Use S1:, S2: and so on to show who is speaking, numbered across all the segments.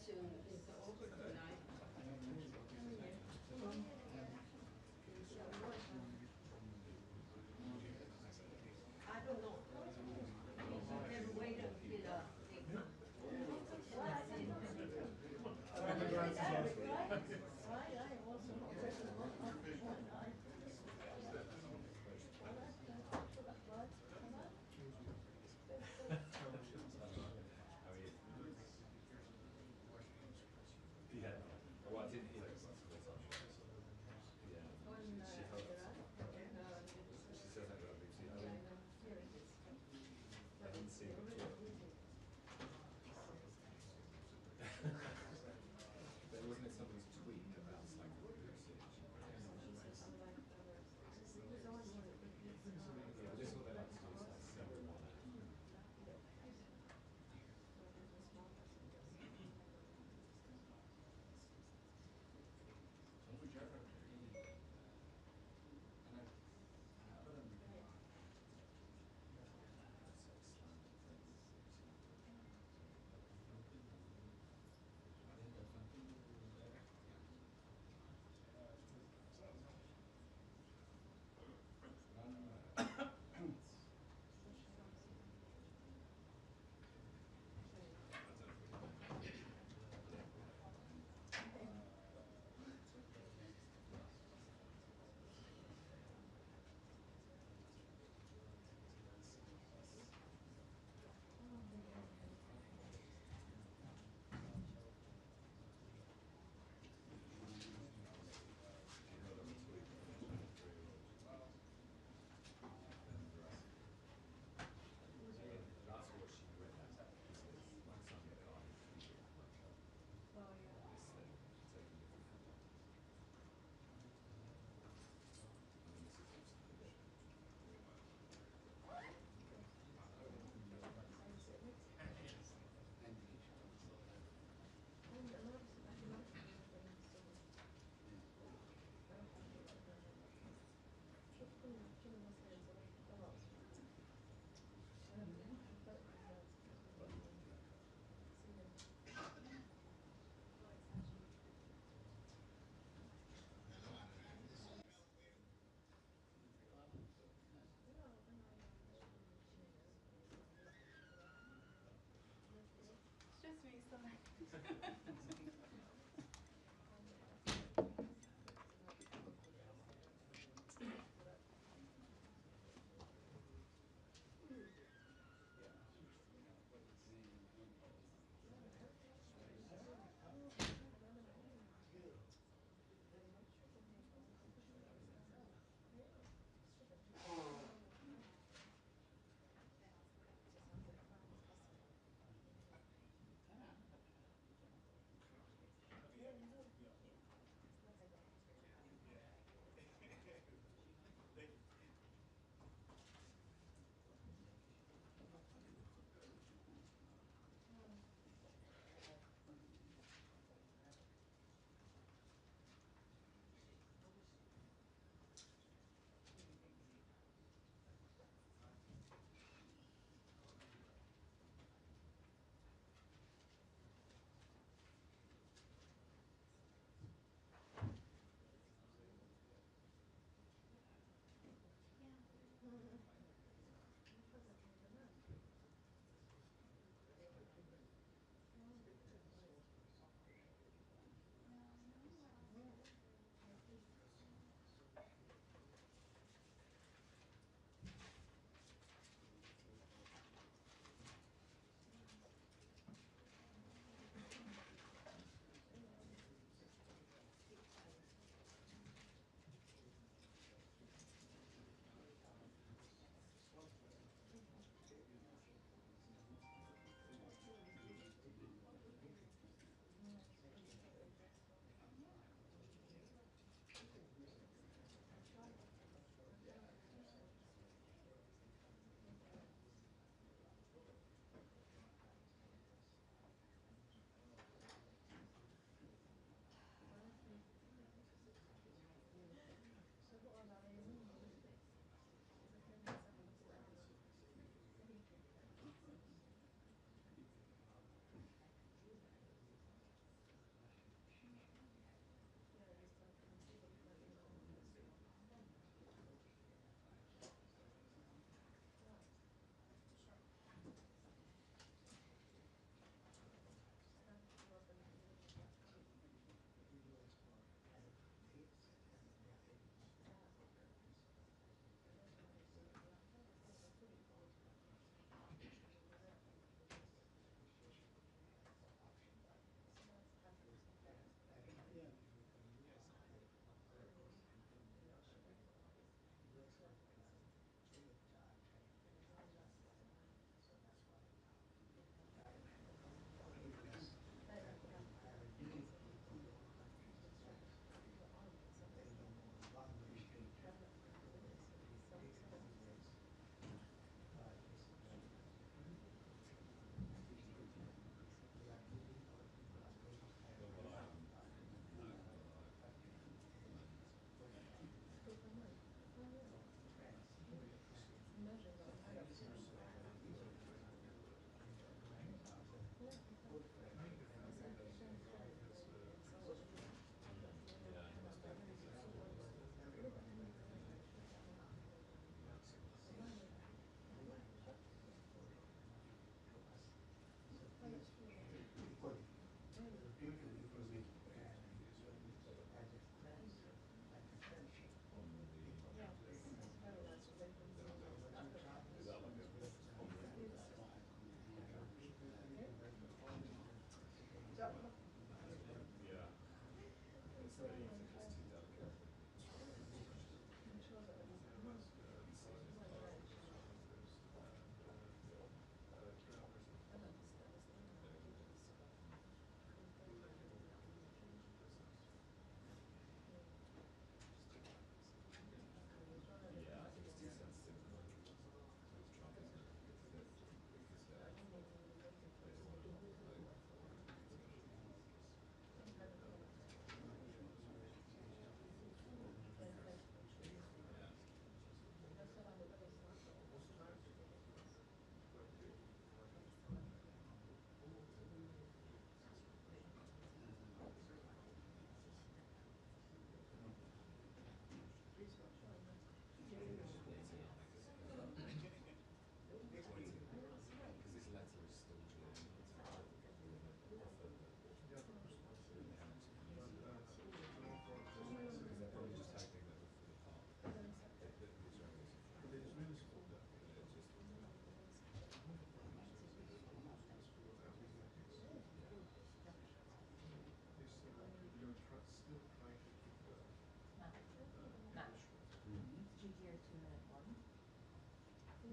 S1: soon is over tonight. I don't know. You can wait until they come.
S2: Yeah. Well, I didn't hear it. Yeah. She held up. She says that about BBC. I didn't see it. But wasn't it somebody's tweet about like usage? Yeah, but this is what they like to do is like sell one ad. That's what she read that like some guy. Oh yeah. This thing, taking it from
S3: It's just me, so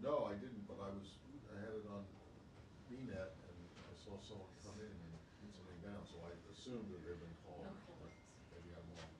S4: No, I didn't, but I had it on VNet and I saw someone come in and put something down, so I assumed that they'd been called, but maybe I'm wrong.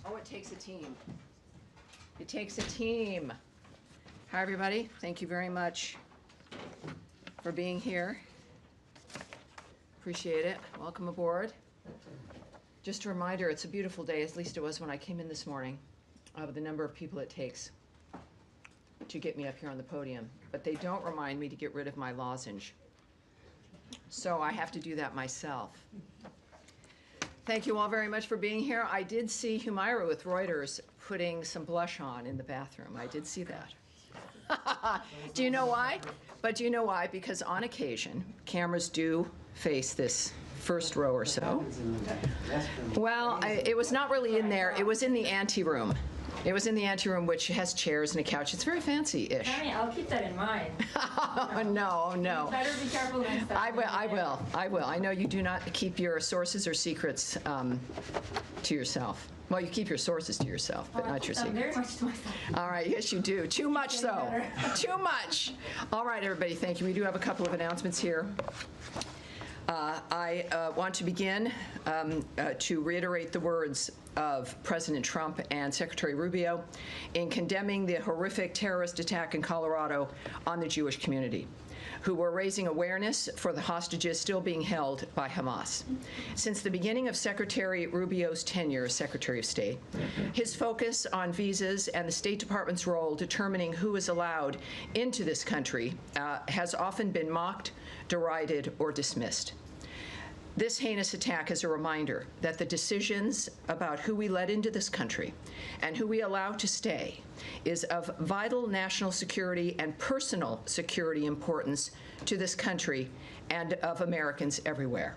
S5: Oh, it takes a team. It takes a team. Hi, everybody. Thank you very much for being here. Appreciate it. Welcome aboard. Just a reminder, it's a beautiful day, at least it was when I came in this morning, of the number of people it takes to get me up here on the podium. But they don't remind me to get rid of my lozenge. So I have to do that myself. Thank you all very much for being here. I did see Humaira with Reuters putting some blush on in the bathroom. I did see that. Do you know why? But do you know why? Because on occasion, cameras do face this first row or so. Well, it was not really in there. It was in the anteroom. It was in the anteroom, which has chairs and a couch. It's very fancy-ish.
S3: I'll keep that in mind.
S5: No.
S3: You better be careful next time.
S5: I will. I know you do not keep your sources or secrets to yourself. Well, you keep your sources to yourself, but not your secrets.
S3: Very much to myself.
S5: All right, yes, you do. Too much, though. Too much. All right, everybody, thank you. We do have a couple of announcements here. I want to begin to reiterate the words of President Trump and Secretary Rubio in condemning the horrific terrorist attack in Colorado on the Jewish community, who were raising awareness for the hostages still being held by Hamas. Since the beginning of Secretary Rubio's tenure as Secretary of State, his focus on visas and the State Department's role determining who is allowed into this country has often been mocked, derided, or dismissed. This heinous attack is a reminder that the decisions about who we let into this country and who we allow to stay is of vital national security and personal security importance to this country and of Americans everywhere.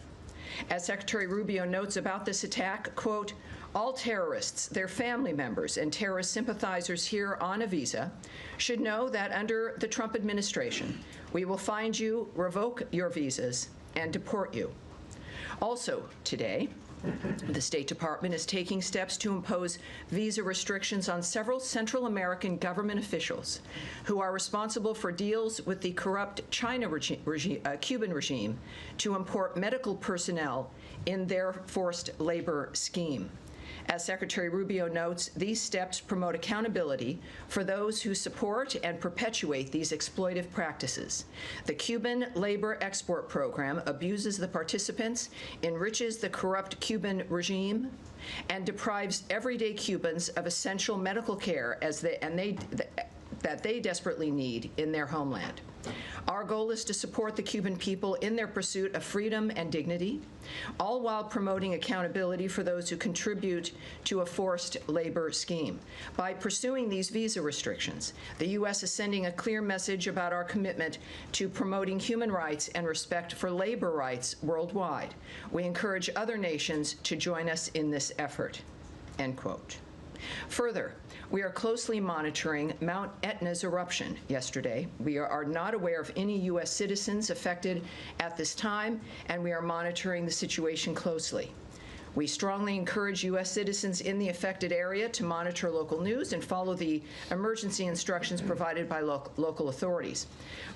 S5: As Secretary Rubio notes about this attack, quote, all terrorists, their family members, and terrorist sympathizers here on a visa should know that under the Trump administration, we will find you, revoke your visas, and deport you. Also today, the State Department is taking steps to impose visa restrictions on several Central American government officials who are responsible for deals with the corrupt Cuban regime to import medical personnel in their forced labor scheme. As Secretary Rubio notes, these steps promote accountability for those who support and perpetuate these exploitive practices. The Cuban labor export program abuses the participants, enriches the corrupt Cuban regime, and deprives everyday Cubans of essential medical care that they desperately need in their homeland. Our goal is to support the Cuban people in their pursuit of freedom and dignity, all while promoting accountability for those who contribute to a forced labor scheme. By pursuing these visa restrictions, the U.S. is sending a clear message about our commitment to promoting human rights and respect for labor rights worldwide. We encourage other nations to join us in this effort, end quote. Further, we are closely monitoring Mount Etna's eruption yesterday. We are not aware of any U.S. citizens affected at this time, and we are monitoring the situation closely. We strongly encourage U.S. citizens in the affected area to monitor local news and follow the emergency instructions provided by local authorities.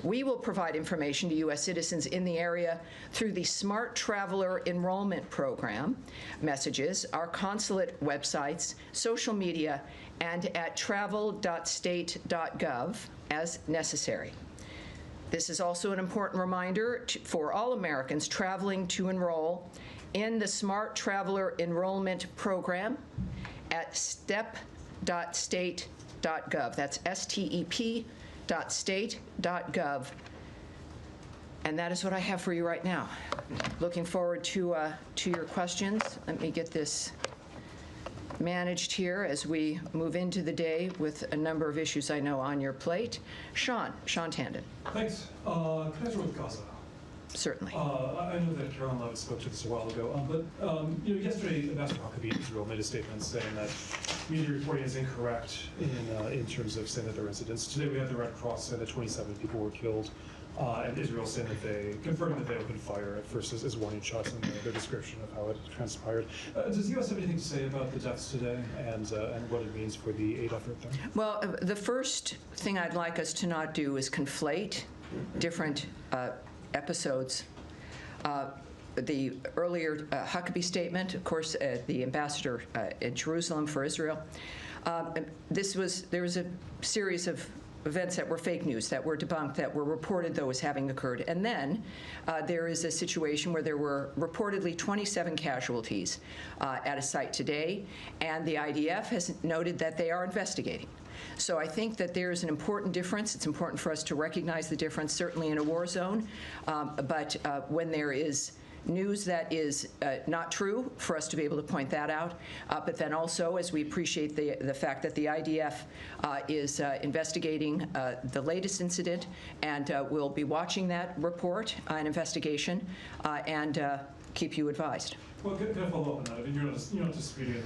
S5: We will provide information to U.S. citizens in the area through the Smart Traveler Enrollment Program, messages, our consulate websites, social media, and at travel.state.gov as necessary. This is also an important reminder for all Americans traveling to enroll in the Smart Traveler Enrollment Program at step.state.gov. That's step.state.gov. And that is what I have for you right now. Looking forward to your questions. Let me get this managed here as we move into the day with a number of issues I know on your plate. Sean Tandon.
S2: Thanks. Can I start with Gaza?
S5: Certainly.
S2: I know that Carolyn Levitt spoke to this a while ago, but yesterday Ambassador Huckabee in Israel made a statement saying that media reporting is incorrect in terms of saying that there are incidents. Today we have the Red Cross saying that 27 people were killed, and Israel saying that confirming that they opened fire at first as warning shots in their description of how it transpired. Does the U.S. have anything to say about the deaths today and what it means for the aid effort there?
S5: Well, the first thing I'd like us to not do is conflate different episodes. the earlier Huckabee statement, of course, the ambassador in Jerusalem for Israel. There was a series of events that were fake news, that were debunked, that were reported, though, as having occurred. And then there is a situation where there were reportedly 27 casualties at a site today, and the IDF has noted that they are investigating. So I think that there is an important difference. It's important for us to recognize the difference, certainly in a war zone, but when there is news that is not true, for us to be able to point that out. But then also, as we appreciate the fact that the IDF is investigating the latest incident, and we'll be watching that report and investigation and keep you advised.
S2: Well, can I follow up on that? I mean, you're not disputing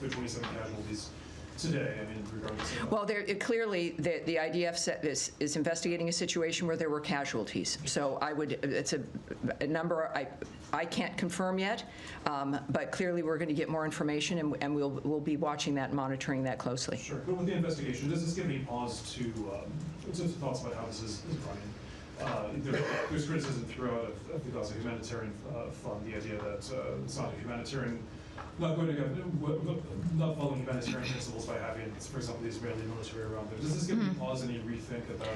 S2: the 27 casualties today, I mean, regardless of...
S5: Well, clearly, the IDF is investigating a situation where there were casualties. So it's a number I can't confirm yet, but clearly we're going to get more information, and we'll be watching that and monitoring that closely.
S2: Sure, but with the investigation, does this give any pause to thoughts about how this is running? There's criticism throughout of the Gaza Humanitarian Fund, the idea that it's not a humanitarian, not following humanitarian principles by having, for example, the Israeli military around there. Does this give any pause, any rethink about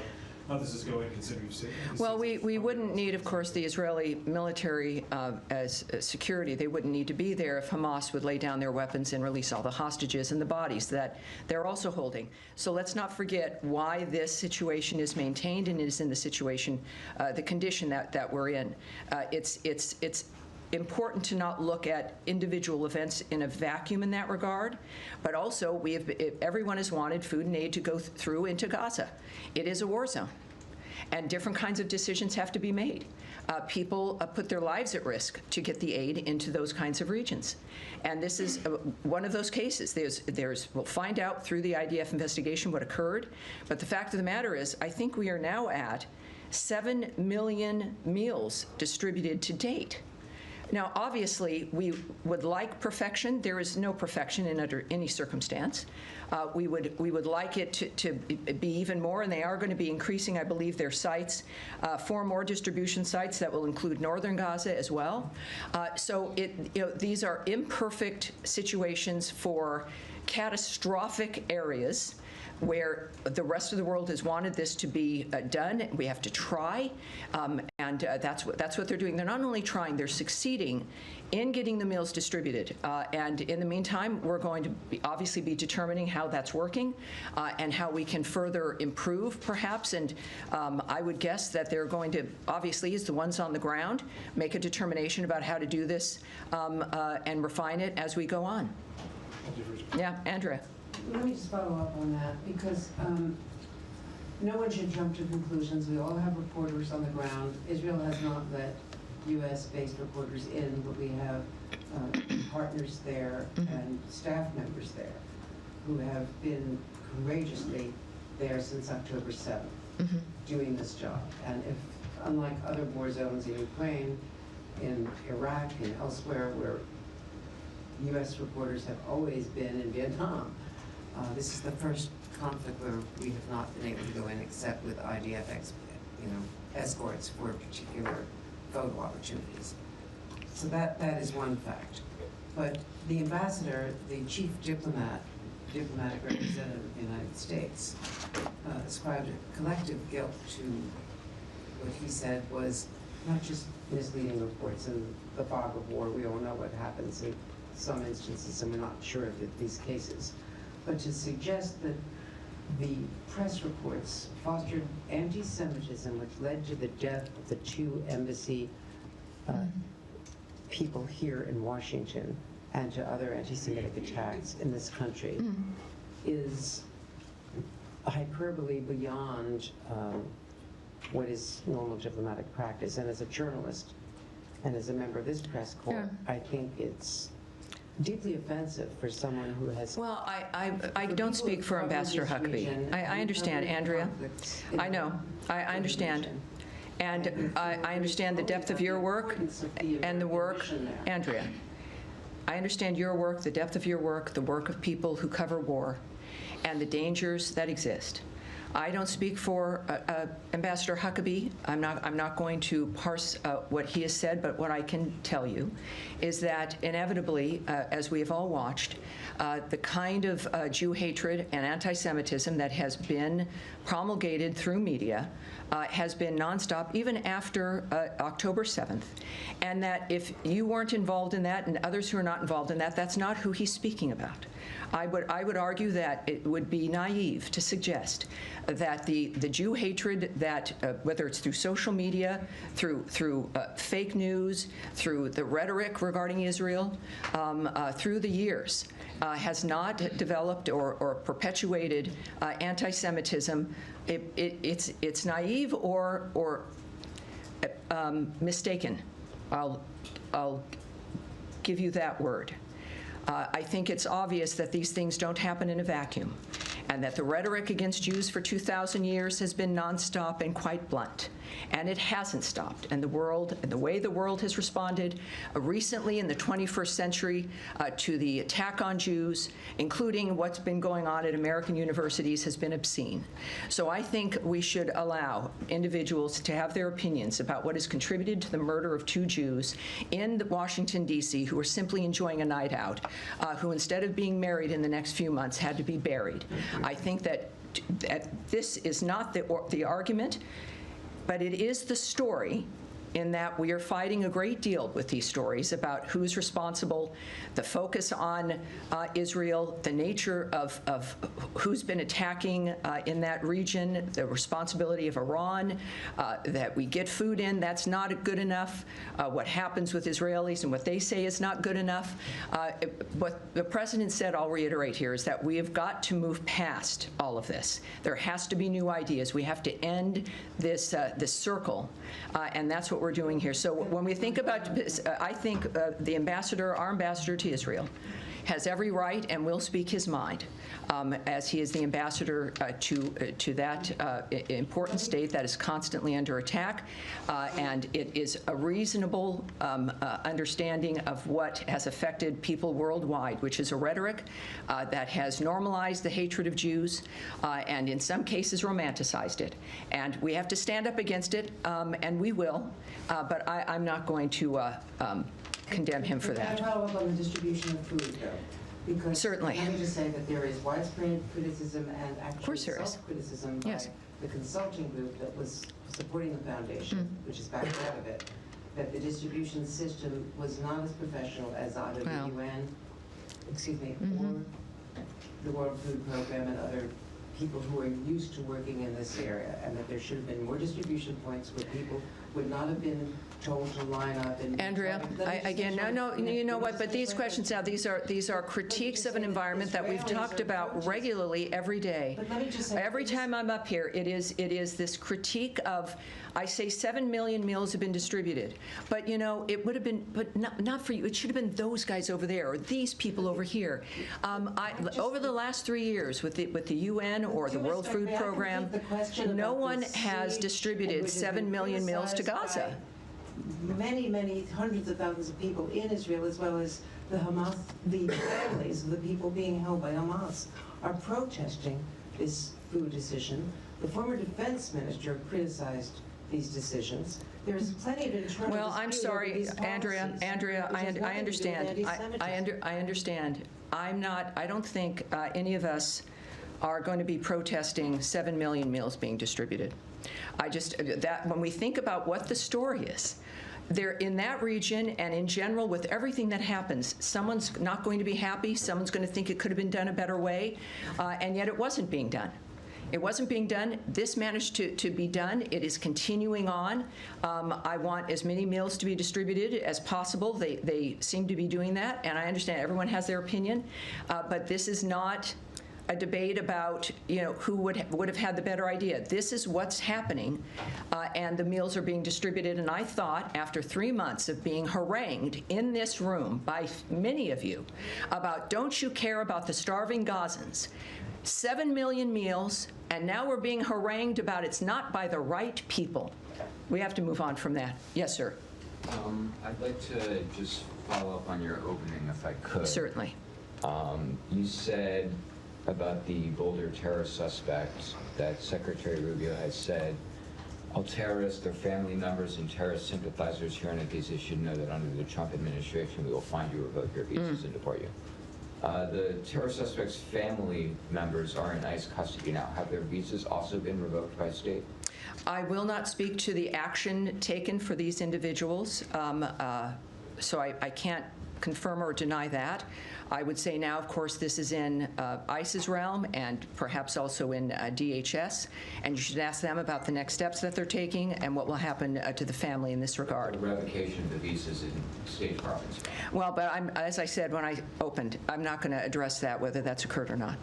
S2: how this is going, considering you've seen?
S5: Well, we wouldn't need, of course, the Israeli military as security. They wouldn't need to be there if Hamas would lay down their weapons and release all the hostages and the bodies that they're also holding. So let's not forget why this situation is maintained and is in the situation, the condition that we're in. It's important to not look at individual events in a vacuum in that regard, but also everyone has wanted food and aid to go through into Gaza. It is a war zone, and different kinds of decisions have to be made. People put their lives at risk to get the aid into those kinds of regions, and this is one of those cases. We'll find out through the IDF investigation what occurred, but the fact of the matter is, I think we are now at 7 million meals distributed to date. Now, obviously, we would like perfection. There is no perfection under any circumstance. We would like it to be even more, and they are going to be increasing, I believe, their sites, 4 more distribution sites that will include northern Gaza as well. So these are imperfect situations for catastrophic areas where the rest of the world has wanted this to be done. We have to try, and that's what they're doing. They're not only trying, they're succeeding in getting the meals distributed. And in the meantime, we're going to obviously be determining how that's working and how we can further improve, perhaps. And I would guess that they're going to, obviously, as the ones on the ground, make a determination about how to do this and refine it as we go on. Yeah, Andrea.
S6: Let me just follow up on that, because no one should jump to conclusions. We all have reporters on the ground. Israel has not let U.S.-based reporters in, but we have partners there and staff members there who have been courageously there since October 7th doing this job. And if, unlike other war zones in Ukraine, in Iraq, and elsewhere where U.S. reporters have always been in Vietnam, this is the first conflict where we have not been able to go in except with IDF escorts for particular photo opportunities. So that is one fact. But the ambassador, the chief diplomatic representative of the United States, ascribed a collective guilt to what he said was not just misleading reports in the fog of war. We all know what happens in some instances, and we're not sure of these cases. But to suggest that the press reports fostered anti-Semitism, which led to the death of the 2 embassy people here in Washington and to other anti-Semitic attacks in this country, is hyperbole beyond what is normal diplomatic practice. And as a journalist and as a member of this press corps, I think it's deeply offensive for someone who has...
S5: Well, I don't speak for Ambassador Huckabee. I understand, Andrea. I know. I understand. And I understand the depth of your work and the work, Andrea. I understand your work, the depth of your work, the work of people who cover war, and the dangers that exist. I don't speak for Ambassador Huckabee. I'm not going to parse what he has said, but what I can tell you is that inevitably, as we have all watched, the kind of Jew hatred and anti-Semitism that has been promulgated through media has been nonstop, even after October 7th, and that if you weren't involved in that and others who are not involved in that, that's not who he's speaking about. I would argue that it would be naive to suggest that the Jew hatred that, whether it's through social media, through fake news, through the rhetoric regarding Israel, through the years, has not developed or perpetuated anti-Semitism. It's naive or mistaken. I'll give you that word. I think it's obvious that these things don't happen in a vacuum, and that the rhetoric against Jews for 2,000 years has been nonstop and quite blunt. And it hasn't stopped. And the way the world has responded recently in the 21st century to the attack on Jews, including what's been going on at American universities, has been obscene. So I think we should allow individuals to have their opinions about what has contributed to the murder of 2 Jews in Washington, D.C., who are simply enjoying a night out, who instead of being married in the next few months had to be buried. I think that this is not the argument, but it is the story, in that we are fighting a great deal with these stories about who's responsible, the focus on Israel, the nature of who's been attacking in that region, the responsibility of Iran, that we get food in, that's not good enough. What happens with Israelis and what they say is not good enough. What the president said, I'll reiterate here, is that we have got to move past all of this. There has to be new ideas. We have to end this circle, and that's what we're doing here. So when we think about this, I think the ambassador, our ambassador to Israel, has every right and will speak his mind, as he is the ambassador to that important state that is constantly under attack, and it is a reasonable understanding of what has affected people worldwide, which is a rhetoric that has normalized the hatred of Jews and in some cases romanticized it. And we have to stand up against it, and we will, but I'm not going to condemn him for that.
S6: Can I follow up on the distribution of food, though? Because
S5: certainly.
S6: Let me just say that there is widespread criticism and actually self-criticism by
S5: Yes.
S6: the consulting group that was supporting the foundation, which is backed out of it, that the distribution system was not as professional as either the UN, or the World Food Program and other people who are used to working in this area, and that there should have been more distribution points where people would not have been told to line up. And
S5: Andrea, you know what? But these questions now, these are critiques of an environment that we've talked about regularly every day.
S6: But let me just say,
S5: every time I'm up here, it is this critique of, I say 7 million meals have been distributed, but you know, it would have been, but not for you. It should have been those guys over there or these people over here. Over the last 3 years with the UN or the World Food Program, no one has distributed 7 million meals to Gaza.
S6: Many hundreds of thousands of people in Israel, as well as the Hamas, the families of the people being held by Hamas, are protesting this food decision. The former defense minister criticized these decisions. There's plenty of internal.
S5: Well, I'm sorry, Andrea, I understand. I understand. I don't think any of us are going to be protesting 7 million meals being distributed. When we think about what the story is, there in that region and in general with everything that happens, someone's not going to be happy, someone's going to think it could have been done a better way, and yet it wasn't being done. It wasn't being done. This managed to be done. It is continuing on. I want as many meals to be distributed as possible. They seem to be doing that, and I understand everyone has their opinion, but this is not a debate about, you know, who would have had the better idea. This is what's happening, and the meals are being distributed. And I thought, after 3 months of being harangued in this room by many of you about, don't you care about the starving Gazans? 7 million meals, and now we're being harangued about it's not by the right people. We have to move on from that. Yes, sir.
S7: I'd like to just follow up on your opening, if I could.
S5: Certainly.
S7: You said about the Boulder terrorist suspect that Secretary Rubio has said, all terrorists, their family members, and terrorist sympathizers here in Ibiza should know that under the Trump administration, we will find you, revoke your visas, and deport you. The terror suspect's family members are in ICE custody now. Have their visas also been revoked by state?
S5: I will not speak to the action taken for these individuals, so I can't confirm or deny that. I would say now, of course, this is in ICE's realm and perhaps also in DHS, and you should ask them about the next steps that they're taking and what will happen to the family in this regard.
S7: The revocation of the visas in State Departments.
S5: Well, but as I said when I opened, I'm not going to address that, whether that's occurred or not.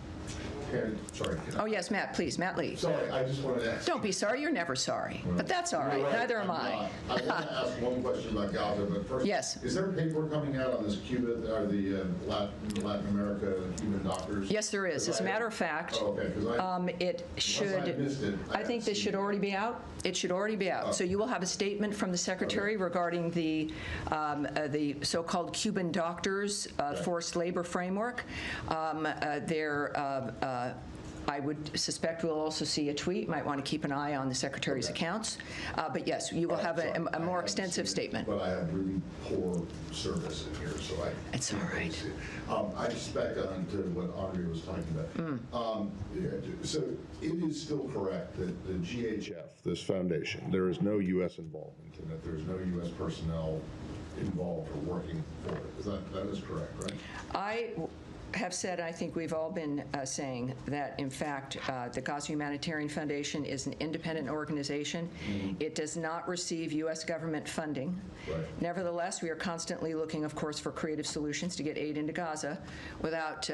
S4: Sorry.
S5: Oh, yes, Matt, please, Matt Lee.
S4: Sorry, I just wanted to ask.
S5: Don't be sorry, you're never sorry. But that's all right, neither am I.
S4: I want to ask one question about Gaza, but first,
S5: Yes.
S4: Is there paper coming out on this Cuba, or the Latin America Cuban doctors?
S5: Yes, there is. As a matter of fact,
S4: Oh, okay, 'cause
S5: it should,
S4: I missed it,
S5: I think this should already be out. It should already be out.
S4: Oh.
S5: So you will have a statement from the Secretary regarding the so-called Cuban doctors forced labor framework. I would suspect we'll also see a tweet. Might want to keep an eye on the Secretary's accounts. But yes, you will have a more extensive statement.
S4: But I have really poor service in here, so I.
S5: It's all right.
S4: See it. I just back on to what Andre was talking about. So it is still correct that the GHF, this foundation, there is no U.S. involvement in it. There's no U.S. personnel involved or working for it. That is correct, right?
S5: I have said, I think we've all been saying that, in fact, the Gaza Humanitarian Foundation is an independent organization. It does not receive U.S. government funding.
S4: Right.
S5: Nevertheless, we are constantly looking, of course, for creative solutions to get aid into Gaza without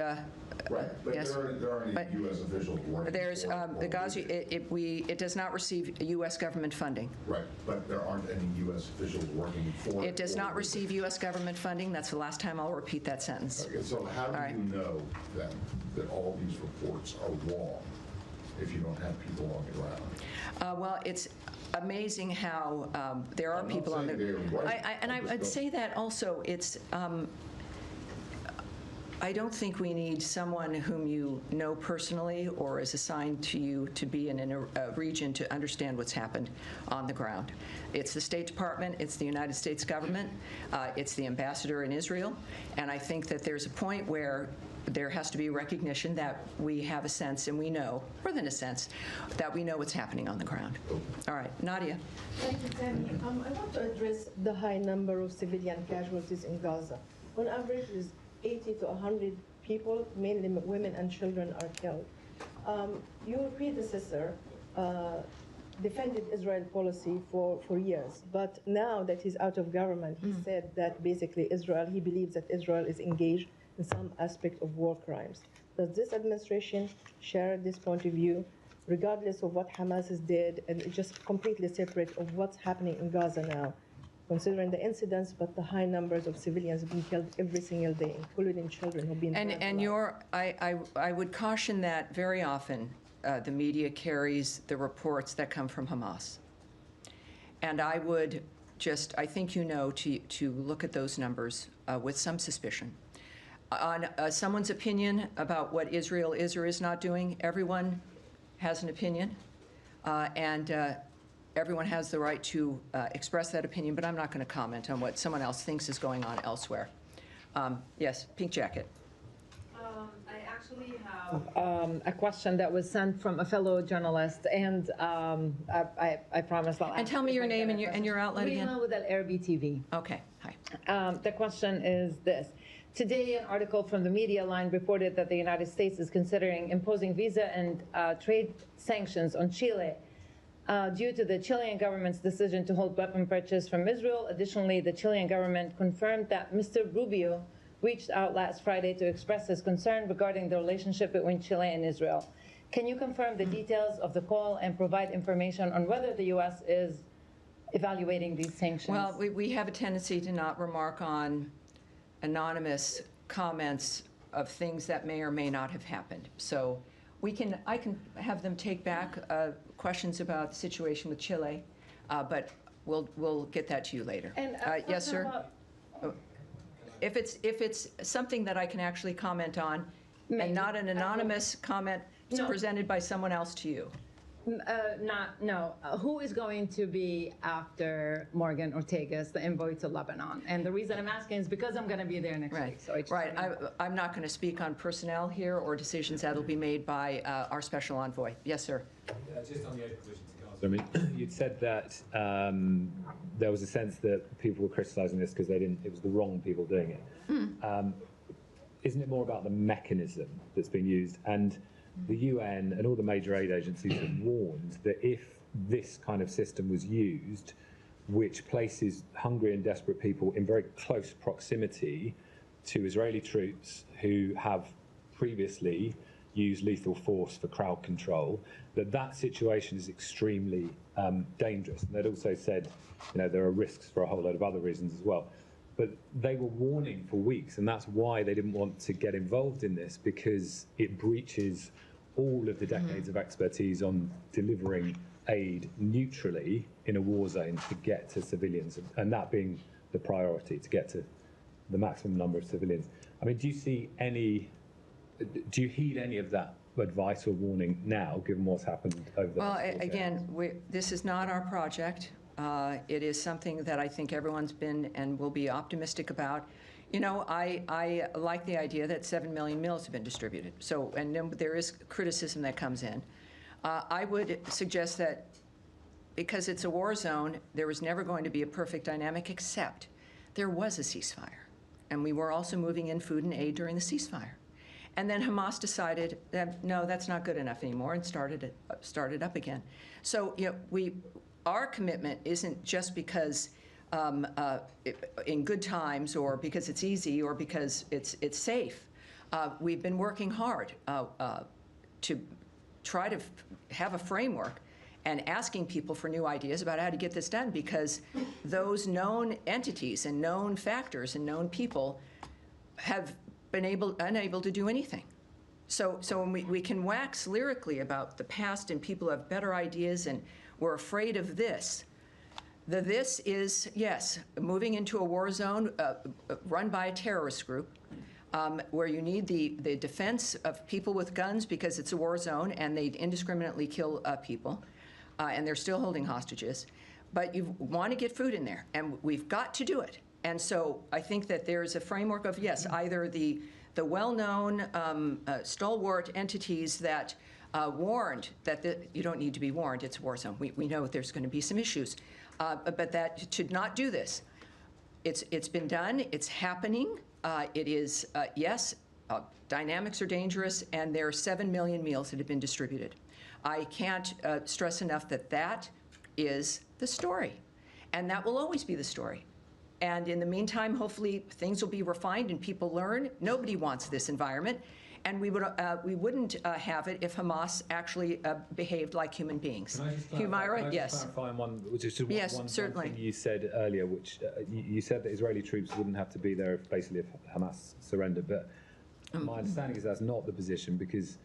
S4: Right, but
S5: yes.
S4: there aren't any U.S. officials working.
S5: There's the Gaza. It does not receive U.S. government funding.
S4: Right, but there aren't any U.S. officials working for it.
S5: It does not receive U.S. government funding. That's the last time I'll repeat that sentence.
S4: Okay, so how do
S5: right.
S4: you know then that all these reports are wrong if you don't have people on the ground?
S5: Well, it's amazing how there are
S4: I'm not
S5: people on the.
S4: saying they're right.
S5: I would say that also it's. I don't think we need someone whom you know personally or is assigned to you to be in a region to understand what's happened on the ground. It's the State Department, it's the United States government, it's the ambassador in Israel, and I think that there's a point where there has to be recognition that we have a sense, and we know, more than a sense, that we know what's happening on the ground. All right, Nadia.
S8: Thank you, Tammy. I want to address the high number of civilian casualties in Gaza. On average, 80 to 100 people, mainly women and children, are killed. Your predecessor defended Israel policy for years, but now that he's out of government, he said that basically he believes that Israel is engaged in some aspect of war crimes. Does this administration share this point of view, regardless of what Hamas has did, and it's just completely separate of what's happening in Gaza now? Considering the incidents, but the high numbers of civilians being killed every single day, including children who've been
S5: I would caution that very often the media carries the reports that come from Hamas. And I would just, I think you know, to look at those numbers with some suspicion. On someone's opinion about what Israel is or is not doing, everyone has an opinion. Everyone has the right to express that opinion, but I'm not going to comment on what someone else thinks is going on elsewhere. Yes, pink jacket.
S3: I actually have a question that was sent from a fellow journalist, and I promise I'll
S5: And tell me your name and your outlet again.
S3: Rima with al-Arabi TV.
S5: Okay, hi.
S3: The question is this. Today, an article from the media line reported that the United States is considering imposing visa and trade sanctions on Chile due to the Chilean government's decision to hold weapon purchase from Israel. Additionally, the Chilean government confirmed that Mr. Rubio reached out last Friday to express his concern regarding the relationship between Chile and Israel. Can you confirm the details of the call and provide information on whether the U.S. is evaluating these sanctions?
S5: Well, we have a tendency to not remark on anonymous comments of things that may or may not have happened. So I can have them take back questions about the situation with Chile, but we'll get that to you later.
S3: And
S5: yes, sir. If it's something that I can actually comment on, And not an anonymous comment
S3: No.
S5: presented by someone else to you.
S3: Who is going to be after Morgan Ortega's, the envoy to Lebanon? And the reason I'm asking is because I'm going to be there next week. So I just
S5: Right.
S3: wanna-
S5: I'm not going to speak on personnel here or decisions that will be made by our special envoy. Yes, sir.
S9: Just on the aid provision to Gaza. I mean, you'd said that there was a sense that people were criticising this because it was the wrong people doing it. Isn't it more about the mechanism that's been used? And the UN and all the major aid agencies have warned that if this kind of system was used, which places hungry and desperate people in very close proximity to Israeli troops who have previously used lethal force for crowd control, that situation is extremely dangerous. And they'd also said, there are risks for a whole load of other reasons as well. But they were warning for weeks, and that's why they didn't want to get involved in this, because it breaches all of the decades of expertise on delivering aid neutrally in a war zone to get to civilians, and that being the priority, to get to the maximum number of civilians. I mean, do you heed any of that advice or warning now, given what's happened over the last 4 days?
S5: Again, this is not our project. It is something that I think everyone's been and will be optimistic about. I like the idea that 7 million meals have been distributed. So, and then there is criticism that comes in. I would suggest that because it's a war zone, there was never going to be a perfect dynamic, except there was a ceasefire. And we were also moving in food and aid during the ceasefire. And then Hamas decided that, no, that's not good enough anymore, and started up again. So, our commitment isn't just because in good times or because it's easy or because it's safe. We've been working hard to try to have a framework and asking people for new ideas about how to get this done, because those known entities and known factors and known people have been unable to do anything. So when we can wax lyrically about the past and people have better ideas and we're afraid of this, this is, yes, moving into a war zone run by a terrorist group where you need the defense of people with guns because it's a war zone and they indiscriminately kill people and they're still holding hostages. But you want to get food in there, and we've got to do it. And so I think that there's a framework of, yes, either the well-known stalwart entities that warned that you don't need to be warned, it's a war zone. We know there's going to be some issues, but that to not do this. It's been done, it's happening. It is, yes, dynamics are dangerous, and there are 7 million meals that have been distributed. I can't stress enough that is the story, and that will always be the story. And in the meantime, hopefully things will be refined and people learn. Nobody wants this environment, and we wouldn't have it if Hamas actually behaved like human beings.
S9: Can I just
S5: Humaira, yes.
S9: clarify one, just
S5: Yes,
S9: one
S5: certainly.
S9: thing you said earlier, which you said that Israeli troops wouldn't have to be there if Hamas surrendered. But my understanding is that's not the position, because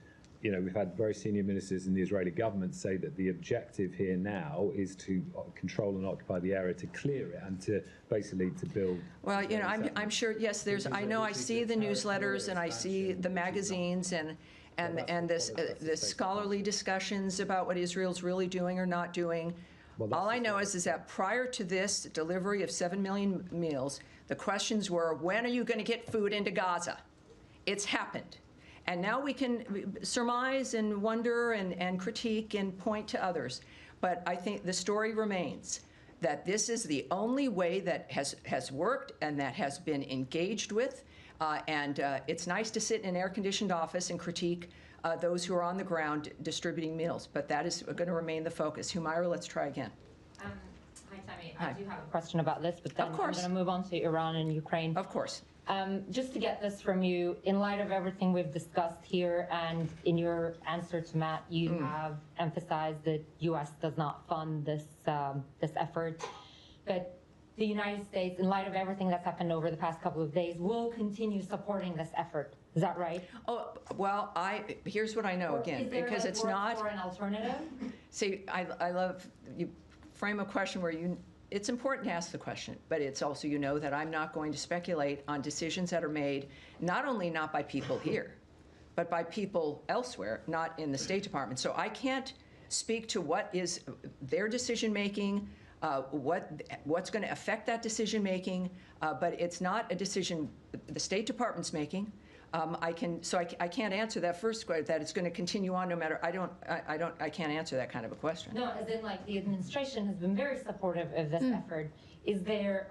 S9: we've had very senior ministers in the Israeli government say that the objective here now is to control and occupy the area, to clear it, and to basically to build.
S5: Well, I'm sure. Yes, I see the newsletters and I see the magazines and the scholarly discussions about what Israel's really doing or not doing. All I know is that prior to this delivery of 7 million meals, the questions were, when are you going to get food into Gaza? It's happened. And now we can surmise and wonder and critique and point to others. But I think the story remains that this is the only way that has worked and that has been engaged with. And it's nice to sit in an air-conditioned office and critique those who are on the ground distributing meals. But that is going to remain the focus. Humaira, let's try again.
S3: Hi, Tammy. I do have a question about this, but then I'm going to move on to Iran and Ukraine.
S5: Of course.
S3: Just to get this from you, in light of everything we've discussed here and in your answer to Matt, you have emphasized that U.S. does not fund this effort, but the United States, in light of everything that's happened over the past couple of days, will continue supporting this effort. Is that right?
S5: Oh, well, here's what I know, again, because it's not.
S3: For an alternative?
S5: See, I love you frame a question where it's important to ask the question, but it's also, that I'm not going to speculate on decisions that are made not only not by people here, but by people elsewhere, not in the State Department. So I can't speak to what is their decision-making, what's going to affect that decision-making, but it's not a decision the State Department's making. I can't answer that first question, that it's going to continue on no matter, I can't answer that kind of a question.
S3: No, as in like the administration has been very supportive of this effort.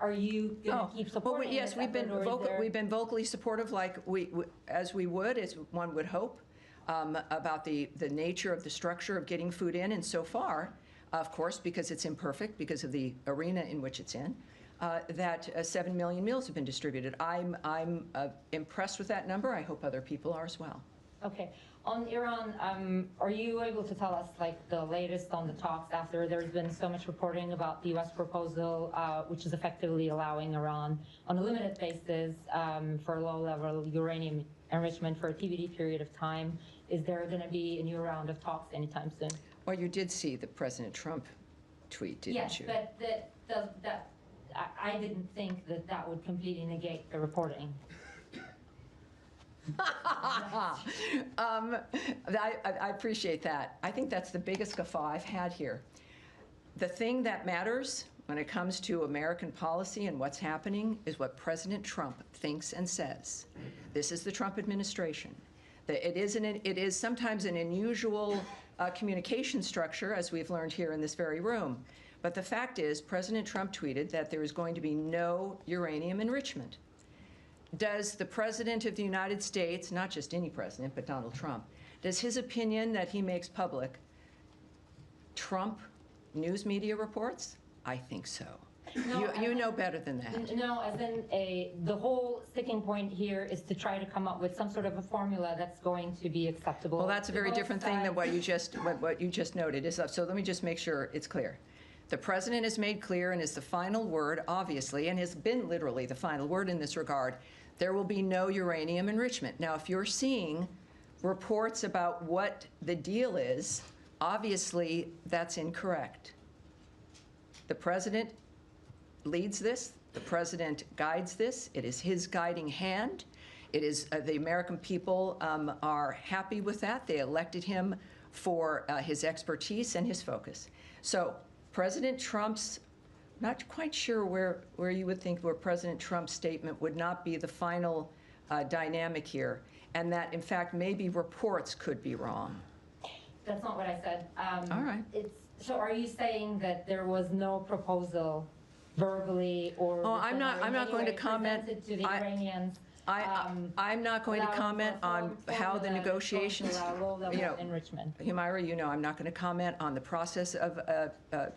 S3: Are you going to keep supporting
S5: yes,
S3: this
S5: we've been
S3: effort, or is there...
S5: we've been vocally supportive, like as one would hope, about the nature of the structure of getting food in, and so far, of course, because it's imperfect, because of the arena in which it's in, that 7 million meals have been distributed. I'm impressed with that number. I hope other people are as well.
S3: Okay. On Iran, are you able to tell us like the latest on the talks after there's been so much reporting about the U.S. proposal, which is effectively allowing Iran on a limited basis for low-level uranium enrichment for a TBD period of time? Is there going to be a new round of talks anytime soon?
S5: Well, you did see the President Trump tweet, didn't you?
S3: Yes, but I didn't think that would completely negate the reporting.
S5: I appreciate that. I think that's the biggest guffaw I've had here. The thing that matters when it comes to American policy and what's happening is what President Trump thinks and says. This is the Trump administration. It is sometimes an unusual communication structure, as we've learned here in this very room. But the fact is, President Trump tweeted that there is going to be no uranium enrichment. Does the President of the United States, not just any president, but Donald Trump, does his opinion that he makes public trump news media reports? I think so.
S3: No,
S5: you know better than that.
S3: No, as in the whole sticking point here is to try to come up with some sort of a formula that's going to be acceptable.
S5: Well, that's a very different thing than what you just noted. So let me just make sure it's clear. The President has made clear and is the final word, obviously, and has been literally the final word in this regard, there will be no uranium enrichment. Now, if you're seeing reports about what the deal is, obviously that's incorrect. The President leads this. The President guides this. It is his guiding hand. It is the American people are happy with that. They elected him for his expertise and his focus. So President Trump's, not quite sure where you would think where President Trump's statement would not be the final dynamic here, and that, in fact, maybe reports could be wrong.
S3: That's not what I said.
S5: All right.
S3: So are you saying that there was no proposal verbally or
S5: I'm not going to comment.
S3: To the Iranians?
S5: I'm not going to comment on how the negotiations,
S3: enrichment.
S5: Humaira, you know I'm not going to comment on the process of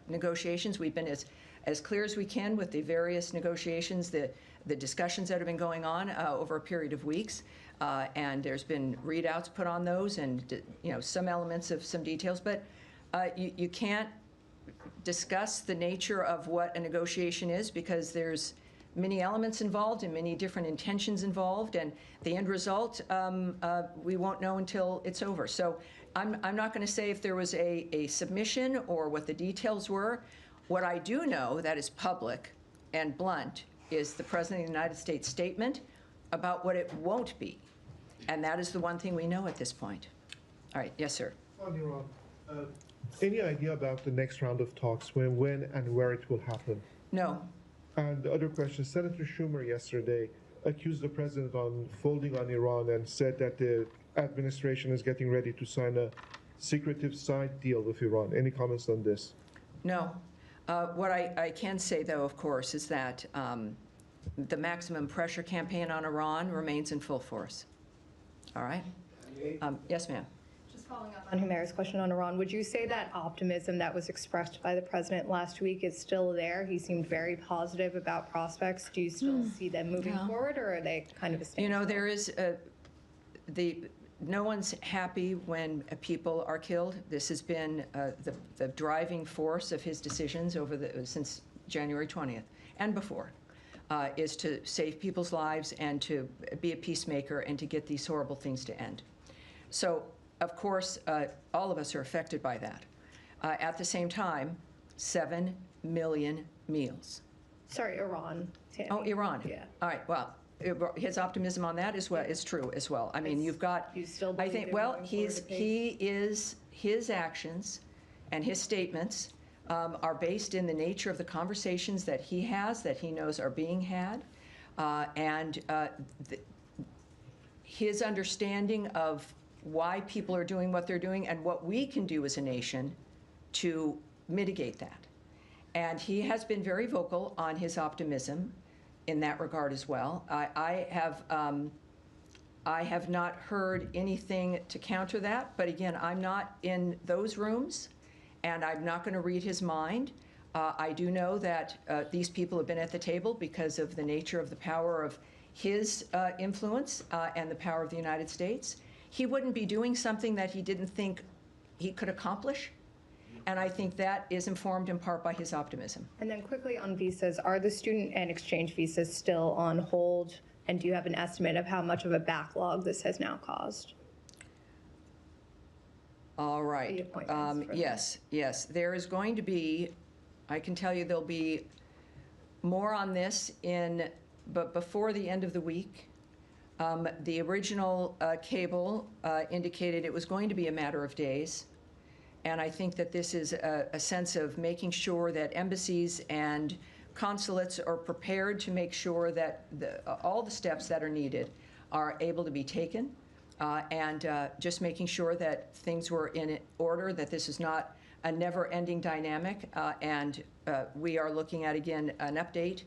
S5: negotiations. We've been as clear as we can with the various negotiations, the discussions that have been going on over a period of weeks, and there's been readouts put on those and some elements of some details, but you can't discuss the nature of what a negotiation is because there's many elements involved and many different intentions involved, and the end result we won't know until it's over. So I'm not going to say if there was a submission or what the details were. What I do know that is public and blunt is the President of the United States statement about what it won't be, and that is the one thing we know at this point. All right, yes, sir.
S10: On Iran, any idea about the next round of talks, when and where it will happen?
S5: No.
S10: And the other question, Senator Schumer yesterday accused the president on folding on Iran and said that the administration is getting ready to sign a secretive side deal with Iran. Any comments on this?
S5: No. What I can say, though, of course, is that the maximum pressure campaign on Iran remains in full force. All right? Yes, ma'am.
S11: Just following up on Humaira's question on Iran, would you say that optimism that was expressed by the president last week is still there? He seemed very positive about prospects. Do you still see them moving forward, or are they kind of a standstill?
S5: There is no one's happy when people are killed. This has been the driving force of his decisions since January 20th and before, is to save people's lives and to be a peacemaker and to get these horrible things to end. So, of course, all of us are affected by that. At the same time, 7 million meals.
S11: Sorry, Iran.
S5: Oh, Iran.
S11: Yeah.
S5: All right, well, his optimism on that is true as well. I mean, you've got,
S11: You still
S5: I
S11: believe
S5: think,
S11: they're
S5: well,
S11: moving forward at pace?
S5: his actions and his statements are based in the nature of the conversations that he has, that he knows are being had, and his understanding of why people are doing what they're doing and what we can do as a nation to mitigate that. And he has been very vocal on his optimism in that regard as well. I have not heard anything to counter that, but again, I'm not in those rooms, and I'm not going to read his mind. I do know that these people have been at the table because of the nature of the power of his influence and the power of the United States. He wouldn't be doing something that he didn't think he could accomplish. And I think that is informed in part by his optimism.
S11: And then quickly on visas, are the student and exchange visas still on hold? And do you have an estimate of how much of a backlog this has now caused?
S5: All right.
S11: The appointments for
S5: Yes. There is going to be, I can tell you there'll be more on this but before the end of the week. The original cable indicated it was going to be a matter of days. And I think that this is a sense of making sure that embassies and consulates are prepared to make sure that all the steps that are needed are able to be taken, and just making sure that things were in order, that this is not a never-ending dynamic, and we are looking at, again, an update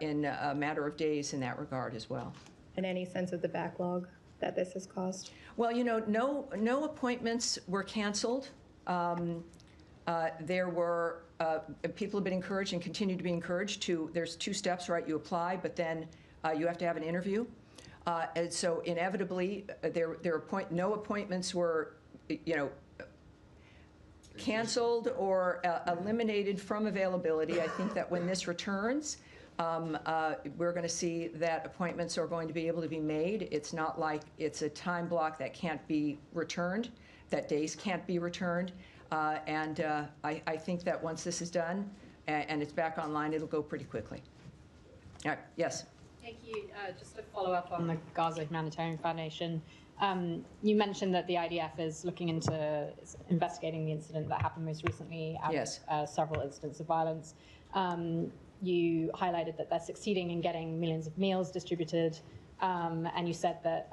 S5: in a matter of days in that regard as well.
S11: And any sense of the backlog that this has caused?
S5: Well, no appointments were canceled. There were, people have been encouraged and continue to be encouraged to, there's 2 steps, right? You apply, but then you have to have an interview. And so inevitably, no appointments were, canceled or eliminated from availability. I think that when this returns, we're going to see that appointments are going to be able to be made. It's not like it's a time block that can't be returned, that days can't be returned. And I think that once this is done and it's back online, it'll go pretty quickly. All right, yes.
S12: Thank you. Just to follow up on the Gaza Humanitarian Foundation, you mentioned that the IDF is looking into investigating the incident that happened most recently out
S5: Yes.
S12: of several incidents of violence. You highlighted that they're succeeding in getting millions of meals distributed, and you said that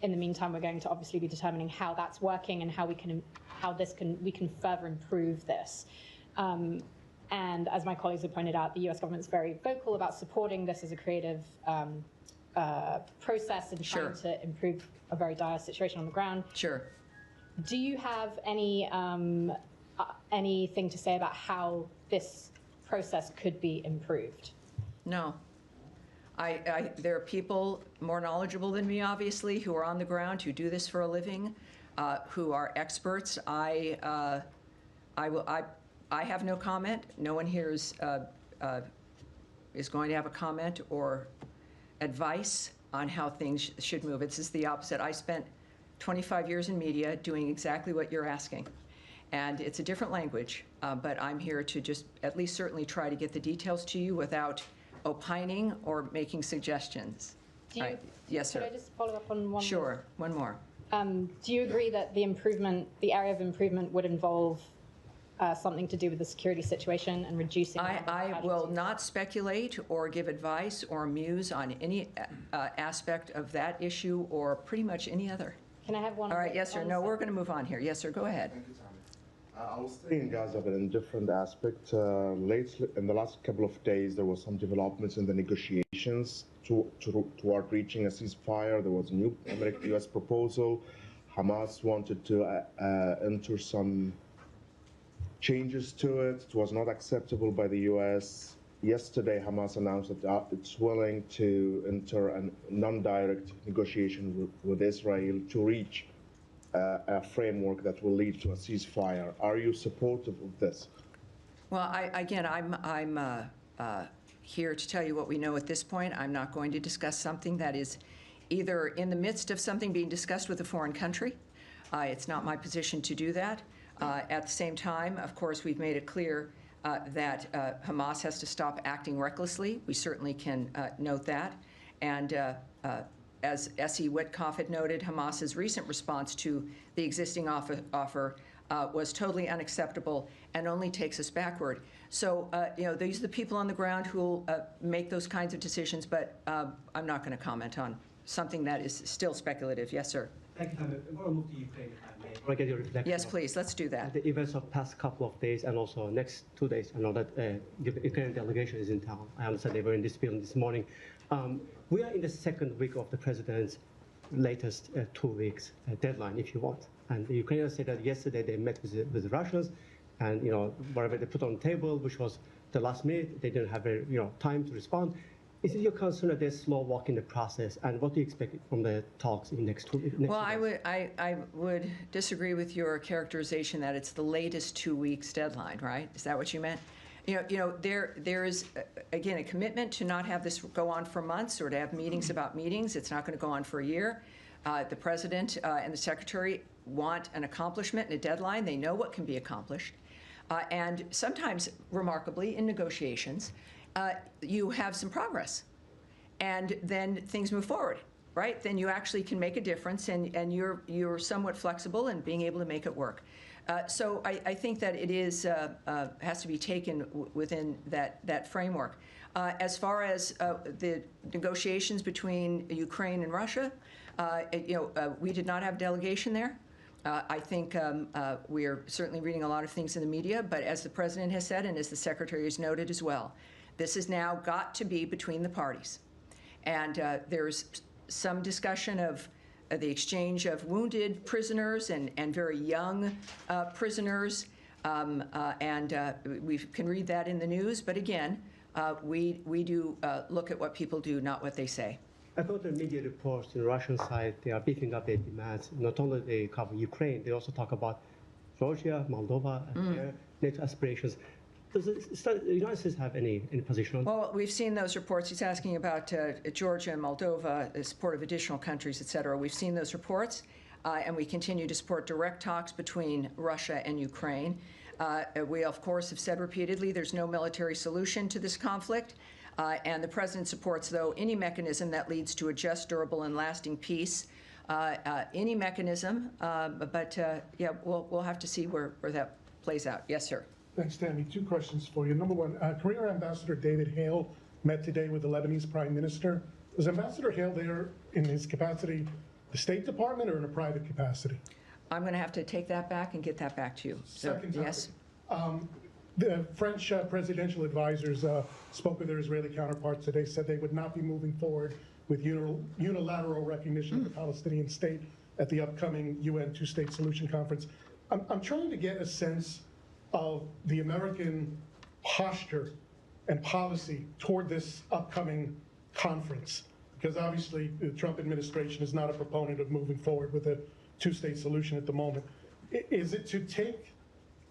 S12: in the meantime we're going to obviously be determining how that's working and how we can further improve this. And as my colleagues have pointed out, the U.S. government is very vocal about supporting this as a creative process and trying to improve a very dire situation on the ground.
S5: Sure.
S12: Do you have anything to say about how this process could be improved?
S5: No. There are people more knowledgeable than me, obviously, who are on the ground, who do this for a living, who are experts. I have no comment. No one here is going to have a comment or advice on how things should move. It's just the opposite. I spent 25 years in media doing exactly what you're asking. And it's a different language, but I'm here to just at least certainly try to get the details to you without opining or making suggestions. Right. Yes, sir.
S12: Could I just follow up on one?
S5: Sure. One more.
S12: Do you agree that the area of improvement would involve something to do with the security situation and reducing?
S5: I will not speculate or give advice or muse on any aspect of that issue or pretty much any other.
S12: Can I have one?
S5: All right. Yes, sir. No, we're going to move on here. Yes, sir. Go ahead.
S10: Thank you, Tommy. I will stay in Gaza, but in different aspect. Lately, in the last couple of days, there was some developments in the negotiations toward reaching a ceasefire. There was a new U.S. proposal. Hamas wanted to enter some changes to it. It was not acceptable by the U.S. Yesterday, Hamas announced that it's willing to enter a non-direct negotiation with Israel to reach a framework that will lead to a ceasefire. Are you supportive of this?
S5: Well, I'm here to tell you what we know at this point. I'm not going to discuss something that is either in the midst of something being discussed with a foreign country. It's not my position to do that. At the same time, of course, we've made it clear that Hamas has to stop acting recklessly. We certainly can note that. And as S.E. Witkoff had noted, Hamas's recent response to the existing offer was totally unacceptable and only takes us backward. So, these are the people on the ground who will make those kinds of decisions, but I'm not going to comment on something that is still speculative. Yes, sir.
S13: Thank you, Tanya. I want to move to Ukraine, if I may. I want to get your reflection.
S5: Yes, please. Let's do that.
S13: The events of past couple of days and also next 2 days. I know that the Ukrainian delegation is in town. I understand they were in this building this morning. We are in the second week of the president's latest 2 weeks deadline, if you want. And the Ukrainians said that yesterday they met with the Russians, and whatever they put on the table, which was the last minute, they didn't have time to respond. Is it your concern that there's slow walk in the process, and what do you expect from the talks in next 2 weeks?
S5: Well, I would disagree with your characterization that it's the latest 2 weeks deadline, right? Is that what you meant? There is, again, a commitment to not have this go on for months or to have meetings about meetings. It's not going to go on for a year. The president and the secretary want an accomplishment and a deadline. They know what can be accomplished. And sometimes, remarkably, in negotiations, you have some progress. And then things move forward, right? Then you actually can make a difference, and you're somewhat flexible in being able to make it work. So I think that it is has to be taken within that framework. As far as the negotiations between Ukraine and Russia, we did not have a delegation there. I think we are certainly reading a lot of things in the media, but as the president has said, and as the secretary has noted as well, this has now got to be between the parties. And there's some discussion of the exchange of wounded prisoners and very young prisoners, and we can read that in the news. But again, we do look at what people do, not what they say.
S13: I thought the media reports on the Russian side, they are beefing up their demands. Not only they cover Ukraine, they also talk about Georgia, Moldova, and their NATO aspirations. Does the United States have any position on that?
S5: Well, we've seen those reports. He's asking about Georgia and Moldova, the support of additional countries, et cetera. We've seen those reports, and we continue to support direct talks between Russia and Ukraine. We, of course, have said repeatedly there's no military solution to this conflict. And the president supports, though, any mechanism that leads to a just, durable, and lasting peace. Any mechanism, but yeah, we'll have to see where that plays out. Yes, sir.
S14: Thanks, Tammy. 2 questions for you. Number one, Career Ambassador David Hale met today with the Lebanese Prime Minister. Was Ambassador Hale there in his capacity, the State Department, or in a private capacity?
S5: I'm going to have to take that back and get that back to you.
S14: Second
S5: topic. Yes.
S14: The French presidential advisors spoke with their Israeli counterparts today, said they would not be moving forward with unilateral recognition of the Palestinian state at the upcoming UN two-state solution conference. I'm trying to get a sense of the American posture and policy toward this upcoming conference, because obviously the Trump administration is not a proponent of moving forward with a two-state solution at the moment. Is it to take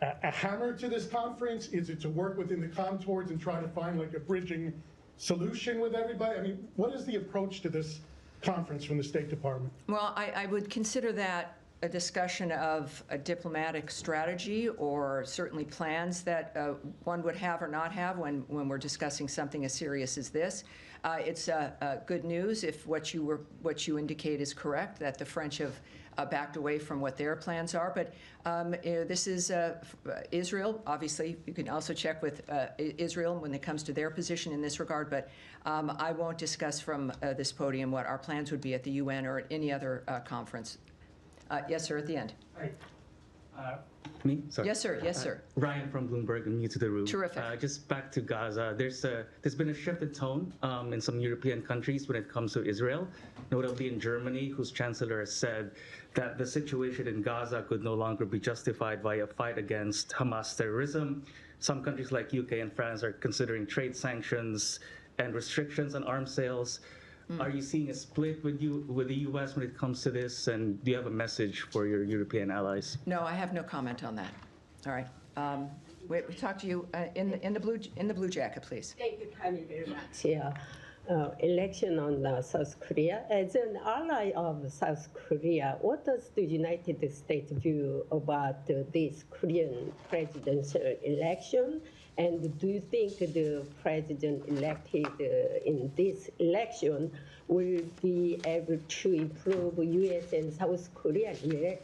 S14: a hammer to this conference? Is it to work within the contours and try to find like a bridging solution with everybody? I mean, what is the approach to this conference from the State Department?
S5: Well, I would consider that a discussion of a diplomatic strategy, or certainly plans that one would have or not have when we're discussing something as serious as this. It's good news if what you indicate is correct, that the French have backed away from what their plans are. But this is Israel. Obviously, you can also check with Israel when it comes to their position in this regard. But I won't discuss from this podium what our plans would be at the UN or at any other conference. Yes, sir, at the end.
S15: Me? Sorry.
S5: Yes, sir. Yes, sir.
S15: Ryan from Bloomberg, and new to the room.
S5: Terrific.
S15: Just back to Gaza. There's been a shift in tone in some European countries when it comes to Israel, notably in Germany, whose chancellor has said that the situation in Gaza could no longer be justified by a fight against Hamas terrorism. Some countries like UK and France are considering trade sanctions and restrictions on arms sales. Are you seeing a split with the U.S. when it comes to this, and do you have a message for your European allies?
S5: No, I have no comment on that. All right. We talk to you in the blue jacket, please.
S16: Thank you, Tammy, very much. Yeah. election on South Korea. As an ally of South Korea, what does the United States view about this Korean presidential election? And do you think the president elected in this election will be able to improve U.S. and South Korean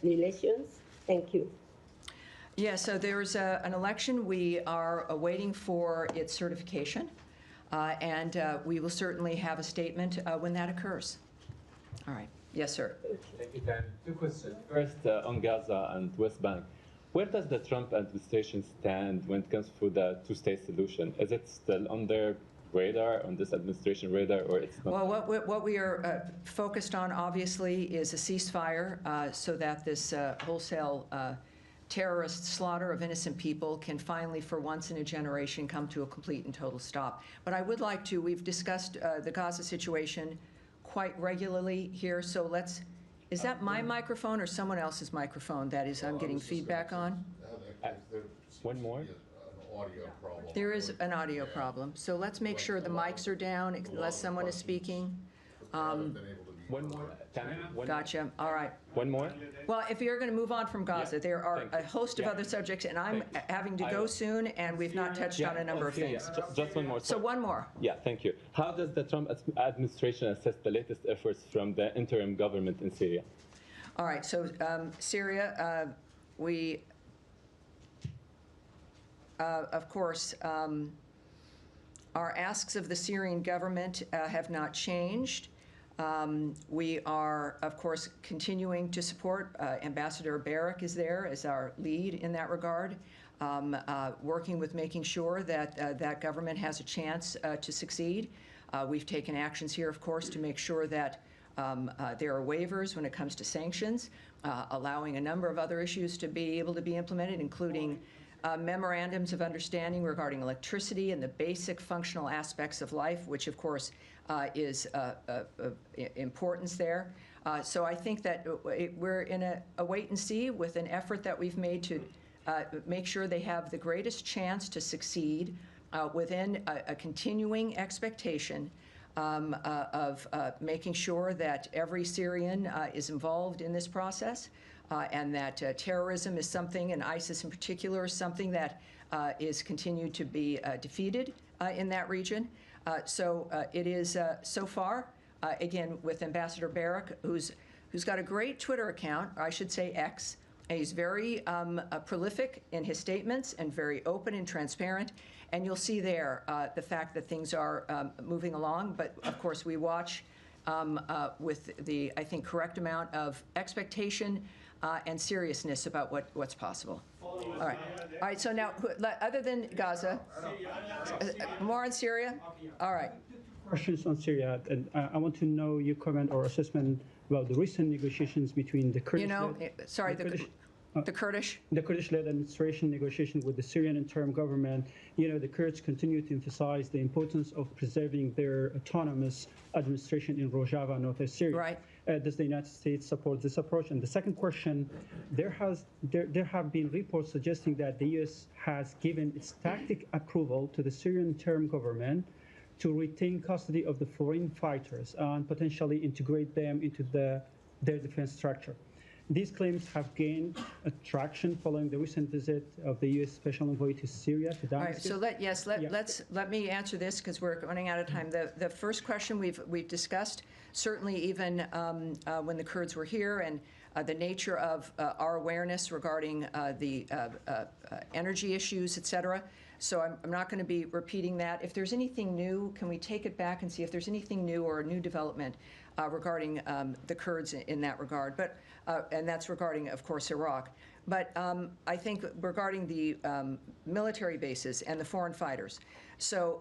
S16: relations? Thank you.
S5: Yeah, so there's an election. We are waiting for its certification, and we will certainly have a statement when that occurs. All right. Yes, sir.
S17: Thank you, Dan. Two questions. First, on Gaza and West Bank. Where does the Trump administration stand when it comes to the two-state solution? Is it still on their radar, on this administration radar, or it's not?
S5: Well, what we are focused on, obviously, is a ceasefire so that this wholesale terrorist slaughter of innocent people can finally, for once in a generation, come to a complete and total stop. But I would like to, we've discussed the Gaza situation quite regularly here, so let's, is that my microphone or someone else's microphone that is I'm getting feedback on?
S17: One more?
S5: There is an audio problem, so let's make sure the mics are down unless someone is speaking.
S17: One more?
S5: Gotcha. All right.
S17: One more?
S5: Well, if you're going to move on from Gaza, there are a host of other subjects, and I'm having to go soon, and we've not touched on a number of things.
S17: Just one more.
S5: So one more.
S17: Yeah, thank you. How does the Trump administration assess the latest efforts from the interim government in Syria?
S5: All right. So Syria, we, of course, our asks of the Syrian government have not changed. We are, of course, continuing to support. Ambassador Barak is there as our lead in that regard, working with making sure that that government has a chance to succeed. We've taken actions here, of course, to make sure that there are waivers when it comes to sanctions, allowing a number of other issues to be able to be implemented, including memorandums of understanding regarding electricity and the basic functional aspects of life, which, of course, is importance there. So I think that we're in a wait and see with an effort that we've made to make sure they have the greatest chance to succeed within a continuing expectation of making sure that every Syrian is involved in this process, and that terrorism is something, and ISIS in particular, is something that is continued to be defeated in that region. So it is so far, again, with Ambassador Barak, who's got a great Twitter account, or I should say X. And he's very prolific in his statements and very open and transparent. And you'll see there the fact that things are moving along. But of course, we watch with the, I think, correct amount of expectation and seriousness about what's possible. All right. All right. So now, other than Gaza, more on Syria. All right.
S18: Questions on Syria, and I want to know your comment or assessment about the recent negotiations between the Kurdish.
S5: The Kurdish?
S18: The Kurdish-led administration negotiation with the Syrian interim government. The Kurds continue to emphasize the importance of preserving their autonomous administration in Rojava, northern Syria.
S5: Right.
S18: Does the United States support this approach? And the second question, there have been reports suggesting that the U.S. has given its tacit approval to the Syrian interim government to retain custody of the foreign fighters and potentially integrate them into their defense structure. These claims have gained traction following the recent visit of the U.S. Special Envoy to Syria, to Damascus.
S5: All right, so let me answer this because we're running out of time. The first question we've discussed, certainly even when the Kurds were here, and the nature of our awareness regarding the energy issues, et cetera. So I'm not going to be repeating that. If there's anything new, can we take it back and see if there's anything new or a new development regarding the Kurds in that regard? But and that's regarding, of course, Iraq. But I think regarding the military bases and the foreign fighters. So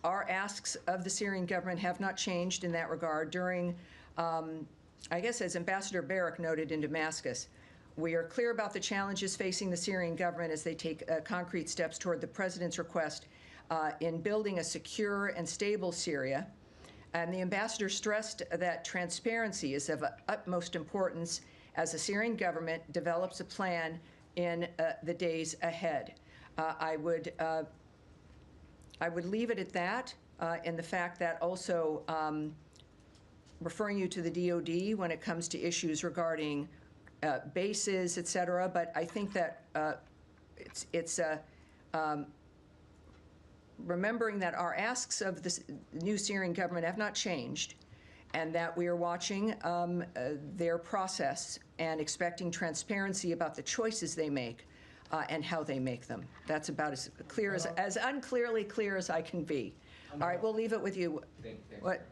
S5: our asks of the Syrian government have not changed in that regard. During, I guess, as Ambassador Barak noted in Damascus, we are clear about the challenges facing the Syrian government as they take concrete steps toward the president's request in building a secure and stable Syria. And the ambassador stressed that transparency is of utmost importance as the Syrian government develops a plan in the days ahead. I would leave it at that. in the fact that also referring you to the DOD when it comes to issues regarding bases, et cetera, but I think that it's remembering that our asks of the new Syrian government have not changed, and that we are watching their process and expecting transparency about the choices they make and how they make them. That's about as clear as unclearly clear as I can be. All right, we'll leave it with you. What?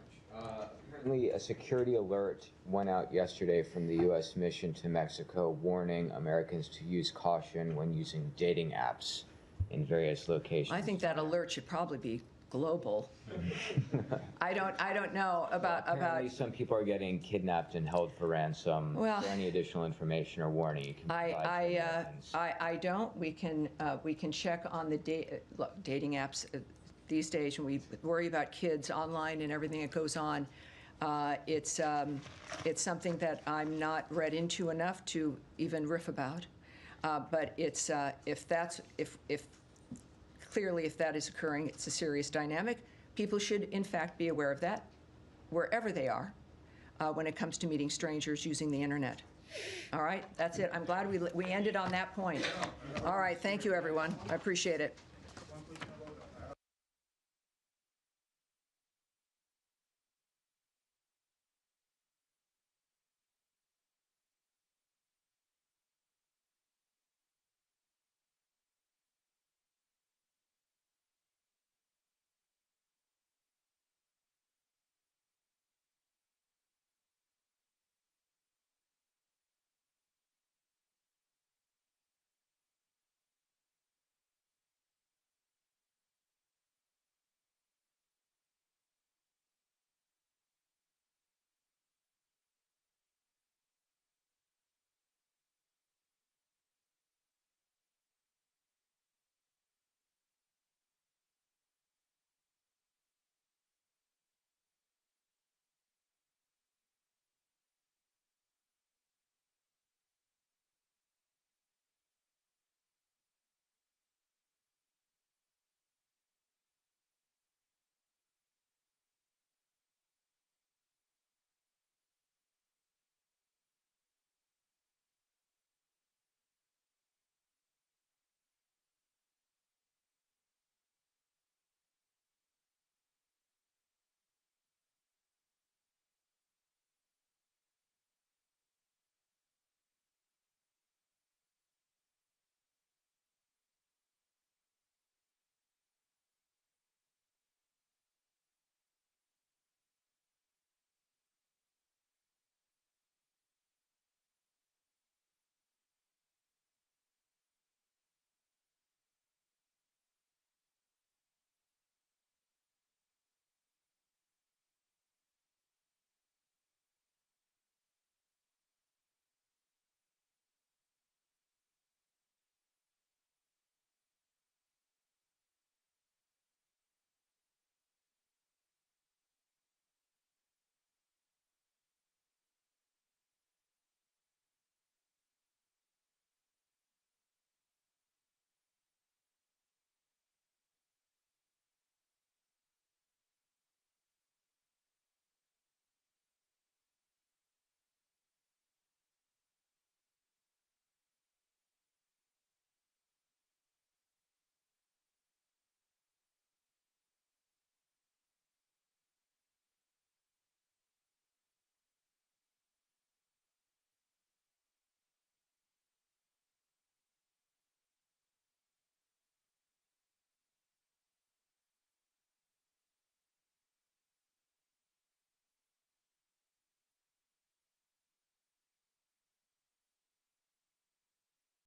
S7: Apparently, a security alert went out yesterday from the U.S. mission to Mexico, warning Americans to use caution when using dating apps in various locations.
S5: I think that alert should probably be global. I don't know about.
S7: Apparently, some people are getting kidnapped and held for ransom.
S5: Well,
S7: is there any additional information or warning you can provide?
S5: I don't. We can check on the dating apps these days when we worry about kids online and everything that goes on. It's something that I'm not read into enough to even riff about. But it's if clearly if that is occurring, it's a serious dynamic. People should in fact be aware of that wherever they are when it comes to meeting strangers using the internet. All right, that's it. I'm glad we ended on that point. All right, thank you everyone. I appreciate it.